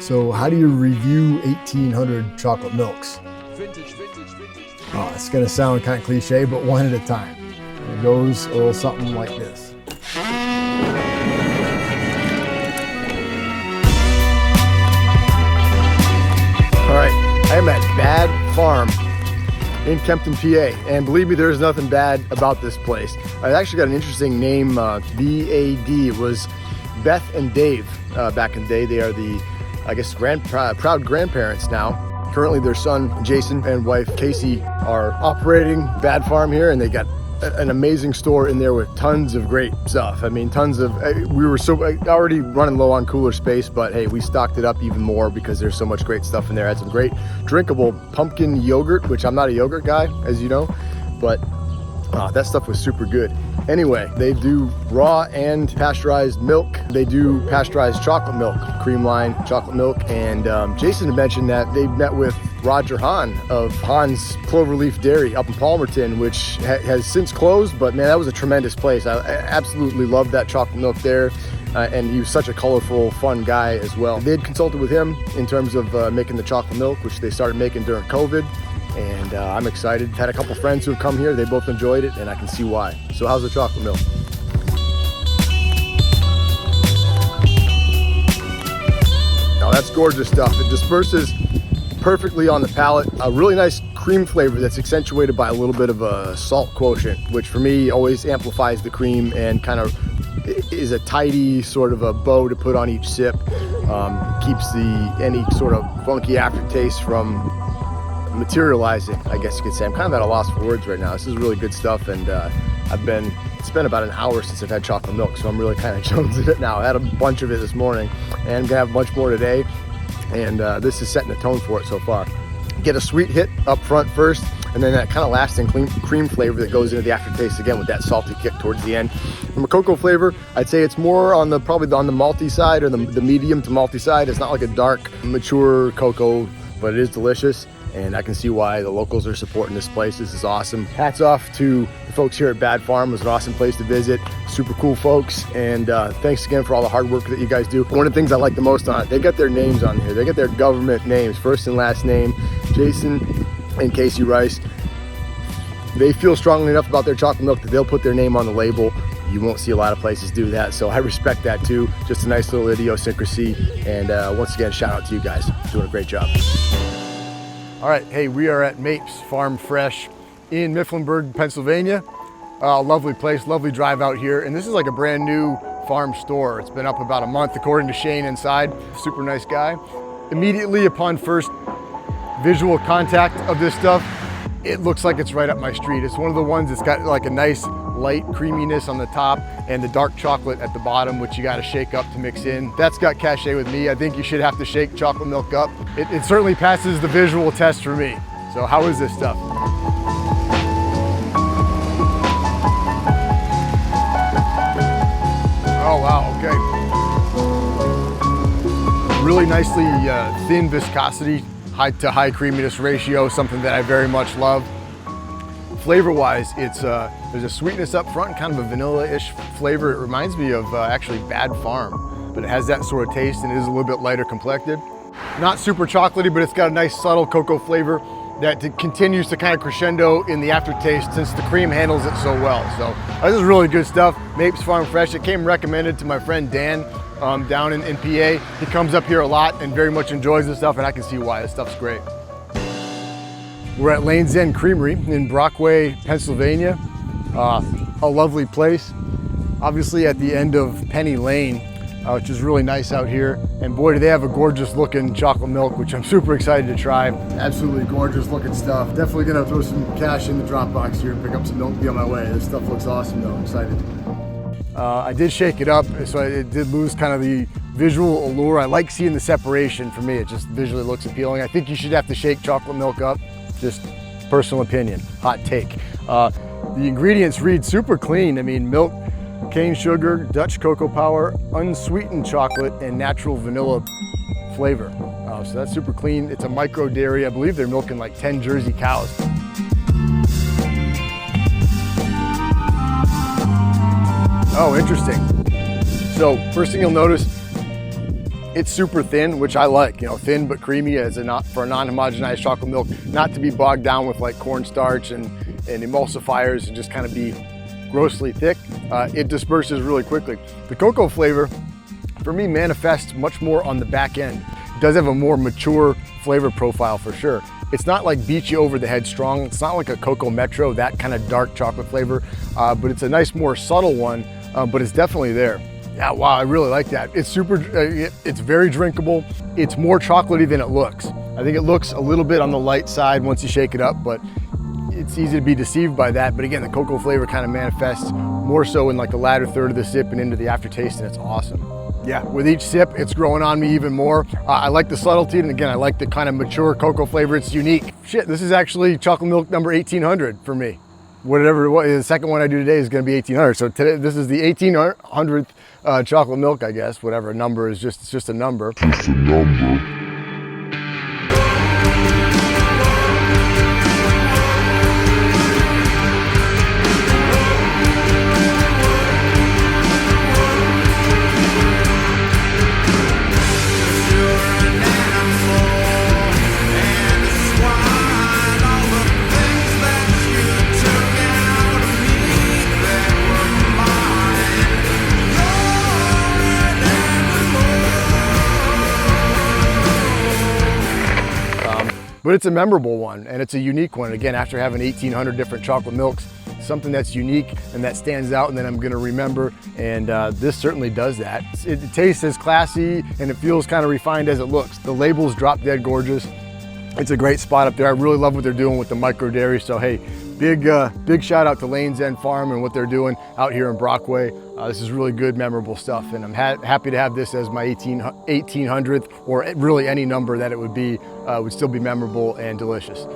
So how do you review 1800 chocolate milks? Vintage. Oh, it's gonna sound kind of cliche, but one at a time. It goes a little something like this. All right, I am at Bad Farm in Kempton, PA, and believe me, there's nothing bad about this place. I actually got an interesting name, BAD. It was Beth and Dave back in the day. They are the, I guess, proud grandparents now. Currently, their son, Jason, and wife, Casey, are operating Bad Farm here, and they got an amazing store in there with tons of great stuff. I mean, tons of, we were already running low on cooler space, but hey, we stocked it up even more because there's so much great stuff in there. Had some great drinkable pumpkin yogurt, which I'm not a yogurt guy, as you know, but that stuff was super good. Anyway, they do raw and pasteurized milk. They do pasteurized chocolate milk, cream line chocolate milk. And Jason had mentioned that they met with Roger Hahn of Hahn's Cloverleaf Dairy up in Palmerton, which has since closed, but man, that was a tremendous place. I absolutely loved that chocolate milk there. And he was such a colorful, fun guy as well. They had consulted with him in terms of making the chocolate milk, which they started making during COVID. And I'm excited. Had a couple friends who have come here. They both enjoyed it, and I can see why. So how's the chocolate milk? Now that's gorgeous stuff. It disperses perfectly on the palate. A really nice cream flavor that's accentuated by a little bit of a salt quotient, which for me always amplifies the cream and kind of is a tidy sort of a bow to put on each sip. Keeps any sort of funky aftertaste from materializing, I guess you could say. I'm kind of at a loss for words right now. This is really good stuff, and it's been about an hour since I've had chocolate milk, so I'm really kind of jonesing it now. I had a bunch of it this morning, and I'm gonna have a bunch more today, and this is setting the tone for it so far. Get a sweet hit up front first, and then that kind of lasting cream flavor that goes into the aftertaste again with that salty kick towards the end. From a cocoa flavor, I'd say it's more on probably on the malty side, or the medium to malty side. It's not like a dark, mature cocoa, but it is delicious. And I can see why the locals are supporting this place. This is awesome. Hats off to the folks here at Bad Farm. It was an awesome place to visit. Super cool folks. And thanks again for all the hard work that you guys do. One of the things I like the most on it, they got their names on here. They got their government names, first and last name, Jason and Casey Rice. They feel strongly enough about their chocolate milk that they'll put their name on the label. You won't see a lot of places do that, so I respect that too. Just a nice little idiosyncrasy. And once again, shout out to you guys. Doing a great job. All right, hey, we are at Mapes Farm Fresh in Mifflinburg, Pennsylvania. Lovely place, lovely drive out here. And this is like a brand new farm store. It's been up about a month, according to Shane inside. Super nice guy. Immediately upon first visual contact of this stuff, it looks like it's right up my street. It's one of the ones that's got like a nice light creaminess on the top and the dark chocolate at the bottom, which you got to shake up to mix in. That's got cachet with me. I think you should have to shake chocolate milk up. It certainly passes the visual test for me. So how is this stuff? Oh wow, okay. Really nicely thin viscosity, high to high creaminess ratio, something that I very much love. Flavor-wise, it's there's a sweetness up front, kind of a vanilla-ish flavor. It reminds me of actually Bad Farm, but it has that sort of taste and it is a little bit lighter complected. Not super chocolatey, but it's got a nice subtle cocoa flavor that continues to kind of crescendo in the aftertaste since the cream handles it so well. So this is really good stuff. Mapes Farm Fresh. It came recommended to my friend Dan down in PA. He comes up here a lot and very much enjoys this stuff, and I can see why. This stuff's great. We're at Lanes End Creamery in Brockway, Pennsylvania. A lovely place. Obviously at the end of Penny Lane, which is really nice out here. And boy, do they have a gorgeous looking chocolate milk, which I'm super excited to try. Absolutely gorgeous looking stuff. Definitely gonna throw some cash in the drop box here and pick up some milk and be on my way. This stuff looks awesome though, I'm excited. I did shake it up, so it did lose kind of the visual allure. I like seeing the separation. For me, it just visually looks appealing. I think you should have to shake chocolate milk up. Just personal opinion, hot take. The ingredients read super clean. I mean, milk, cane sugar, Dutch cocoa powder, unsweetened chocolate, and natural vanilla flavor. So that's super clean. It's a micro dairy. I believe they're milking like 10 Jersey cows. Oh, interesting. So first thing you'll notice, It's super thin, which I like, you know, thin but creamy as for a non-homogenized chocolate milk, not to be bogged down with like cornstarch and emulsifiers and just kind of be grossly thick. It disperses really quickly. The cocoa flavor, for me, manifests much more on the back end. It does have a more mature flavor profile for sure. It's not like beat you over the head strong. It's not like a Cocoa Metro, that kind of dark chocolate flavor, but it's a nice, more subtle one, but it's definitely there. Yeah, wow, I really like that. It's super, it's very drinkable. It's more chocolatey than it looks. I think it looks a little bit on the light side once you shake it up, but it's easy to be deceived by that. But again, the cocoa flavor kind of manifests more so in like the latter third of the sip and into the aftertaste, and it's awesome. Yeah, with each sip, it's growing on me even more. I like the subtlety, and again, I like the kind of mature cocoa flavor. It's unique. Shit, this is actually chocolate milk number 1800 for me. Whatever it was, the second one I do today is gonna be 1800. So today, this is the 1800th chocolate milk, I guess. Whatever number is it's just a number. Just a number. But it's a memorable one, and it's a unique one. Again, after having 1,800 different chocolate milks, something that's unique and that stands out and that I'm gonna remember, and this certainly does that. It tastes as classy and it feels kind of refined as it looks. The label's drop dead gorgeous. It's a great spot up there. I really love what they're doing with the micro dairy, so hey, big shout out to Lanes End Farm and what they're doing out here in Brockway. This is really good, memorable stuff, and I'm happy to have this as my 1800th, or really any number that it would be, would still be memorable and delicious.